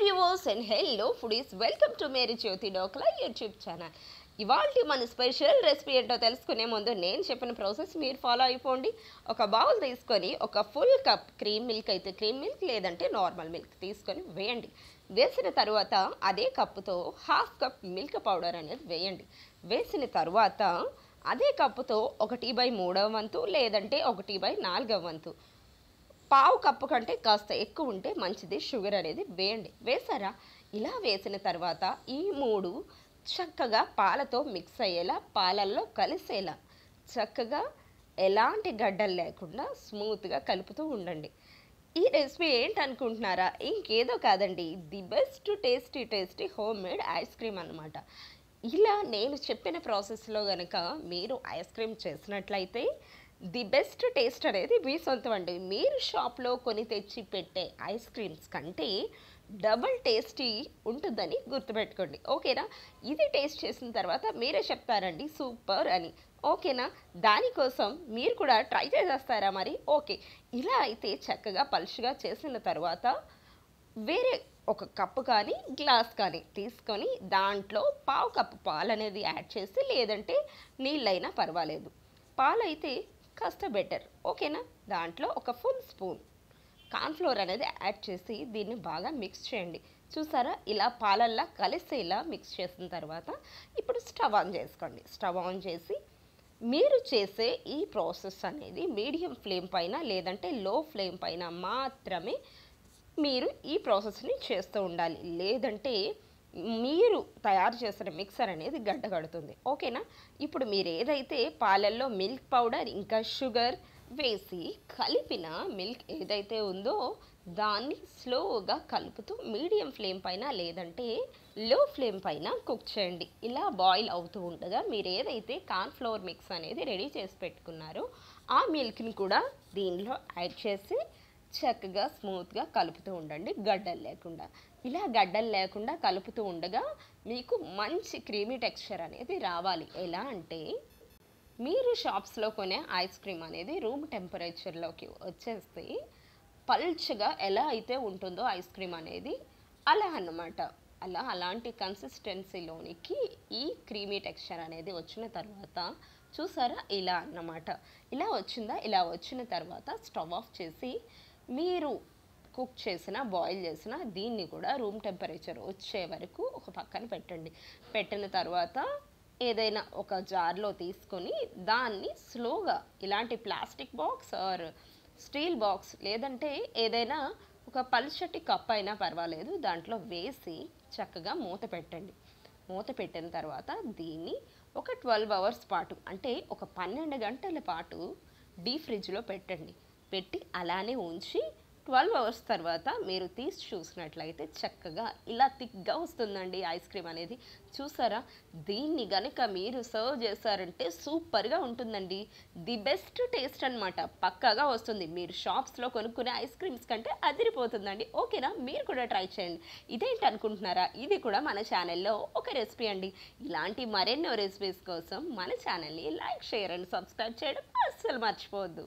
Viewers and hello foodies welcome to Meri Jyoti Dhokla YouTube channel. ఇవాళ మన special recipe ఏంటో తెలుసుకునే ముందు నేను చెప్పిన ప్రాసెస్ మీరు ఫాలో అయిపోండి. ఒక బౌల్ తీసుకొని ఒక ఫుల్ కప్ క్రీమ్ మిల్క్ అయితే క్రీమ్ మిల్క్ లేదంటే నార్మల్ మిల్క్ తీసుకొని వేయండి. వేసిన తర్వాత అదే కప్పుతో హాఫ్ కప్ మిల్క్ పౌడర్ అనేది వేయండి. వేసిన తర్వాత అదే కప్పుతో 1/3 వంతు లేదంటే 1/4 వంతు పావు కప్పు కంటే కాస్త ఎక్కువ ఉంటే మంచిది షుగర్ అనేది వేయండి. వేసారా? ఇలా వేసిన తర్వాత ఈ మూడు చక్కగా పాలతో మిక్స్ అయ్యేలా, పాలల్లో కలిసేలా చక్కగా ఎలాంటి గడ్డలు లేకుండా స్మూత్గా కలుపుతూ ఉండండి. ఈ రెసిపీ ఏంటనుకుంటున్నారా? ఇంకేదో కాదండి, the best tasty home made ice cream అన్నమాట. ఇలా నేను చెప్పిన ప్రాసెస్లో కనుక మీరు ఐస్ క్రీమ్ చేసినట్లయితే ది బెస్ట్ టేస్ట్ అనేది మీ సొంతం అండి. మీరు షాప్లో కొని తెచ్చి పెట్టే ఐస్ క్రీమ్స్ కంటే డబుల్ టేస్టీ ఉంటుందని గుర్తుపెట్టుకోండి. ఓకేనా? ఇది టేస్ట్ చేసిన తర్వాత మీరే చెప్తారండి సూపర్ అని. ఓకేనా? దానికోసం మీరు కూడా ట్రై చేసేస్తారా మరి? ఓకే, ఇలా అయితే చక్కగా పలుచగా చేసిన తర్వాత వేరే ఒక కప్పు కానీ గ్లాస్ కానీ తీసుకొని దాంట్లో పావు కప్పు పాలు అనేది యాడ్ చేసి, లేదంటే నీళ్ళైనా పర్వాలేదు, పాలైతే కాస్త బెటర్. ఓకేనా? దాంట్లో ఒక ఫుల్ స్పూన్ కార్న్ఫ్లోర్ అనేది యాడ్ చేసి దీన్ని బాగా మిక్స్ చేయండి. చూసారా? ఇలా పాలల్లా కలిసేలా మిక్స్ చేసిన తర్వాత ఇప్పుడు స్టవ్ ఆన్ చేసుకోండి. స్టవ్ ఆన్ చేసి మీరు చేసే ఈ ప్రాసెస్ అనేది మీడియం ఫ్లేమ్ పైన లేదంటే లో ఫ్లేమ్ పైన మాత్రమే మీరు ఈ ప్రాసెస్ని చేస్తూ ఉండాలి. లేదంటే మీరు తయారు చేసిన మిక్సర్ అనేది గడ్డ కడుతుంది. ఓకేనా? ఇప్పుడు మీరు ఏదైతే పాలల్లో మిల్క్ పౌడర్ ఇంకా షుగర్ వేసి కలిపిన మిల్క్ ఏదైతే ఉందో దాన్ని స్లోగా కలుపుతూ మీడియం ఫ్లేమ్ పైన లేదంటే లో ఫ్లేమ్ పైన కుక్ చేయండి. ఇలా బాయిల్ అవుతూ ఉండగా మీరు ఏదైతే కార్న్ఫ్లోర్ మిక్స్ అనేది రెడీ చేసి పెట్టుకున్నారో ఆ మిల్క్ని కూడా దీనిలో యాడ్ చేసి చక్కగా స్మూత్గా కలుపుతూ ఉండండి, గడ్డలు లేకుండా. ఇలా గడ్డలు లేకుండా కలుపుతూ ఉండగా మీకు మంచి క్రీమీ టెక్స్చర్ అనేది రావాలి. ఎలా అంటే మీరు షాప్స్లో కొనే ఐస్ క్రీమ్ అనేది రూమ్ టెంపరేచర్లోకి వచ్చేస్తే పల్చగా ఎలా అయితే ఉంటుందో ఐస్ క్రీమ్ అనేది అలా అన్నమాట. అలాంటి కన్సిస్టెన్సీలోనికి ఈ క్రీమీ టెక్స్చర్ అనేది వచ్చిన తర్వాత చూసారా? ఇలా అన్నమాట. ఇలా వచ్చిందా? ఇలా వచ్చిన తర్వాత స్టవ్ ఆఫ్ చేసి మీరు కుక్ చేసిన బాయిల్ చేసిన దీన్ని కూడా రూమ్ టెంపరేచర్ వచ్చే వరకు ఒక పక్కన పెట్టండి. పెట్టిన తర్వాత ఏదైనా ఒక జార్లో తీసుకొని దాన్ని స్లోగా ఇలాంటి plastic box or steel box లేదంటే ఏదైనా ఒక పల్చటి కప్ అయినా పర్వాలేదు, దాంట్లో వేసి చక్కగా మూత పెట్టండి. మూత పెట్టిన తర్వాత దీన్ని ఒక 12 అవర్స్ పాటు అంటే ఒక 12 గంటల పాటు డీప్ ఫ్రిడ్జ్లో పెట్టండి. పెట్టి అలానే ఉంచి 12 అవర్స్ తర్వాత మీరు తీసి చూసినట్లయితే చక్కగా ఇలా థిక్గా వస్తుందండి ఐస్ క్రీమ్ అనేది. చూసారా? దీన్ని గనుక మీరు సర్వ్ చేశారంటే సూపర్గా ఉంటుందండి. ది బెస్ట్ టేస్ట్ అనమాట. పక్కాగా వస్తుంది. మీరు షాప్స్లో కొనుక్కునే ఐస్ క్రీమ్స్ కంటే అదిరిపోతుందండి. ఓకేనా? మీరు కూడా ట్రై చేయండి. ఇదేంటి అనుకుంటున్నారా? ఇది కూడా మన ఛానల్లో ఒక రెసిపీ అండి. ఇలాంటి మరెన్నో రెసిపీస్ కోసం మన ఛానల్ని లైక్, షేర్ అండ్ సబ్స్క్రైబ్ చేయడం అస్సలు మర్చిపోవద్దు.